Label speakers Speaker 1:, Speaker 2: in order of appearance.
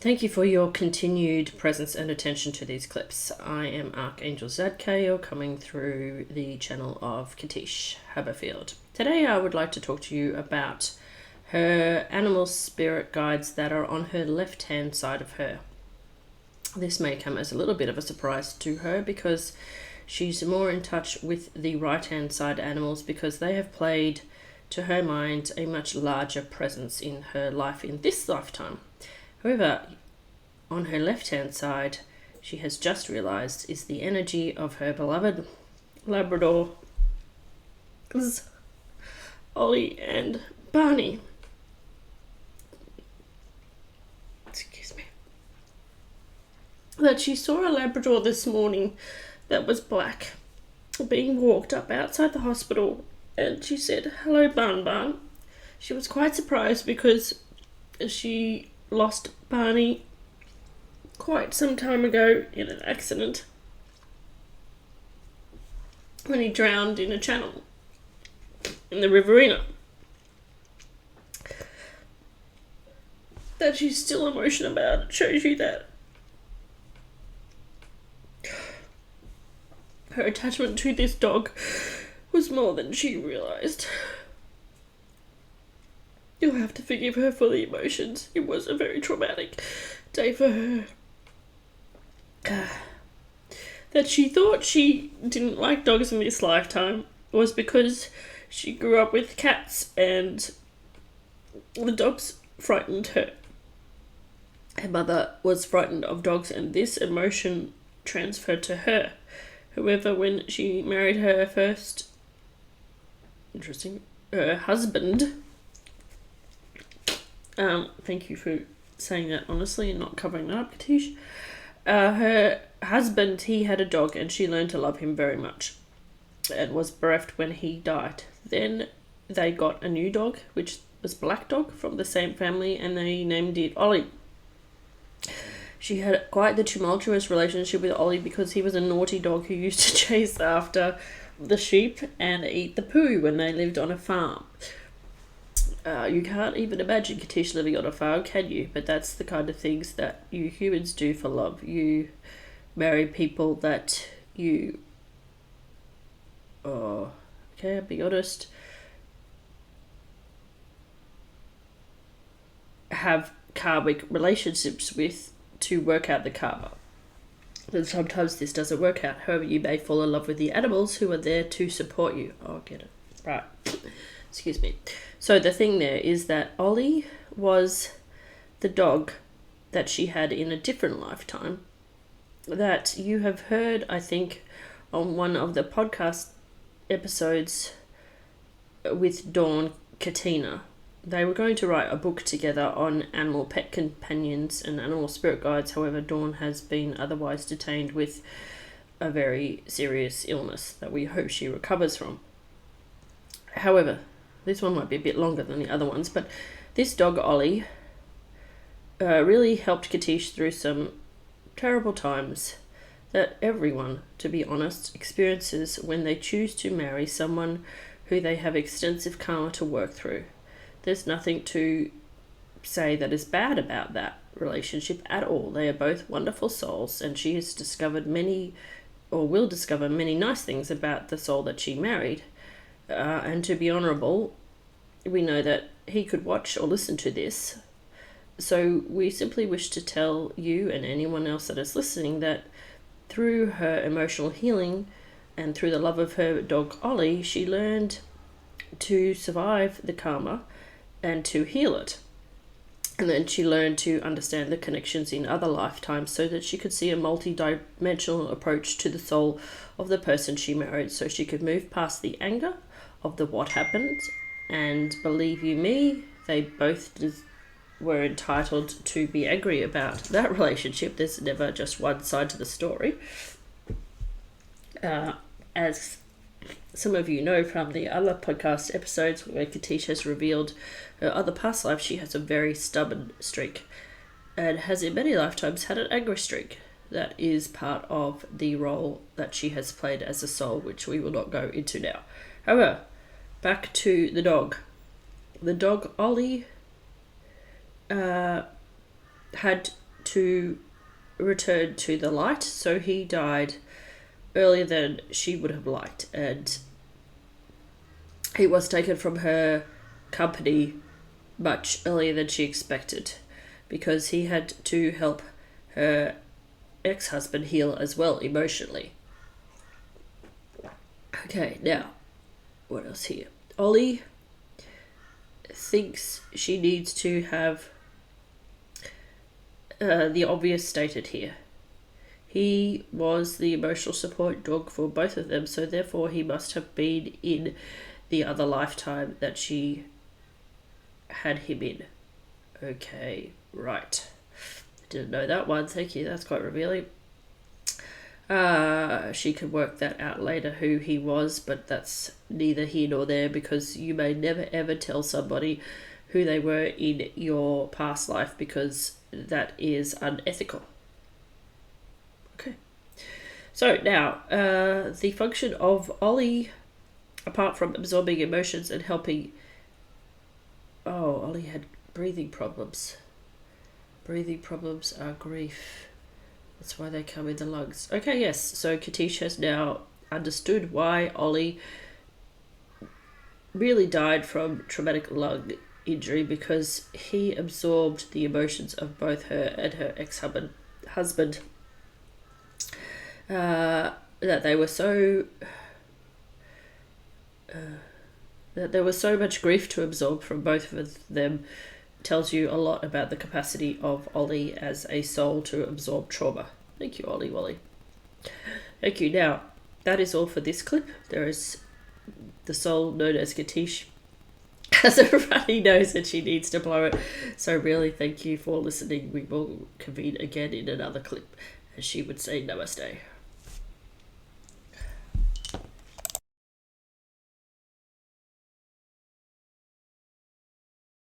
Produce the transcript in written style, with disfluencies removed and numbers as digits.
Speaker 1: Thank you for your continued presence and attention to these clips. I am Archangel Zadkiel coming through the channel of Katische, Haberfield. Today I would like to talk to you about her animal spirit guides that are on her left-hand side of her. This may come as a little bit of a surprise to her because she's more in touch with the right-hand side animals because they have played, to her mind, a much larger presence in her life in this lifetime. However, on her left-hand side, she has just realised is the energy of her beloved Labrador, Ollie and Barney. Excuse me. That she saw a Labrador this morning that was black being walked up outside the hospital, and she said, "Hello, Barn." She was quite surprised because she lost Barney quite some time ago in an accident when he drowned in a channel in the Riverina. That she's still emotional about it shows you that her attachment to this dog was more than she realised. You'll have to forgive her for the emotions. It was a very traumatic day for her. That she thought she didn't like dogs in this lifetime was because she grew up with cats and the dogs frightened her. Her mother was frightened of dogs and this emotion transferred to her. However, when she married her husband, thank you for saying that honestly and not covering that up, Katische. Her husband, he had a dog and she learned to love him very much and was bereft when he died. Then they got a new dog, which was Black Dog from the same family, and they named it Ollie. She had quite the tumultuous relationship with Ollie because he was a naughty dog who used to chase after the sheep and eat the poo when they lived on a farm. You can't even imagine Katische living on a farm, can you? But that's the kind of things that you humans do for love. You marry people that you... I'll be honest. Have karmic relationships with to work out the karma. And sometimes this doesn't work out. However, you may fall in love with the animals who are there to support you. Oh, get it. Right. Excuse me. So the thing there is that Ollie was the dog that she had in a different lifetime that you have heard, I think, on one of the podcast episodes with Dawn Katina. They were going to write a book together on animal pet companions and animal spirit guides. However, Dawn has been otherwise detained with a very serious illness that we hope she recovers from. However, this one might be a bit longer than the other ones, but this dog, Ollie, really helped Katische through some terrible times that everyone, to be honest, experiences when they choose to marry someone who they have extensive karma to work through. There's nothing to say that is bad about that relationship at all. They are both wonderful souls, and she has discovered many, or will discover many nice things about the soul that she married. And to be honourable, we know that he could watch or listen to this. So we simply wish to tell you and anyone else that is listening that through her emotional healing and through the love of her dog Ollie, she learned to survive the karma and to heal it. And then she learned to understand the connections in other lifetimes so that she could see a multi-dimensional approach to the soul of the person she married, so she could move past the anger of the what happened. And believe you me, they both were entitled to be angry about that relationship. There's never just one side to the story. As some of you know from the other podcast episodes where Katische has revealed her other past life, she has a very stubborn streak and has in many lifetimes had an angry streak. That is part of the role that she has played as a soul, which we will not go into now. However, back to the dog. The dog Ollie had to return to the light, so he died earlier than she would have liked, and he was taken from her company much earlier than she expected, because he had to help her ex-husband heal as well emotionally. Okay, now, what else here? Ollie thinks she needs to have the obvious stated here. He was the emotional support dog for both of them, so therefore he must have been in the other lifetime that she had him in. Okay, right. Didn't know that one. Thank you. That's quite revealing. She could work that out later who he was, but that's neither here nor there, because you may never ever tell somebody who they were in your past life, because that is unethical. Okay. So now, the function of Ollie, apart from absorbing emotions and helping... Oh, Ollie had breathing problems. Breathing problems are grief. That's why they come in the lungs. Okay, yes. So Katische has now understood why Ollie really died from traumatic lung injury, because he absorbed the emotions of both her and her ex-husband. That they were so... that there was so much grief to absorb from both of them tells you a lot about the capacity of Ollie as a soul to absorb trauma. Thank you, Ollie Wally. Thank you. Now, that is all for this clip. There is the soul known as Katische, as everybody knows that she needs to blow it. So really, thank you for listening. We will convene again in another clip, as she would say, namaste.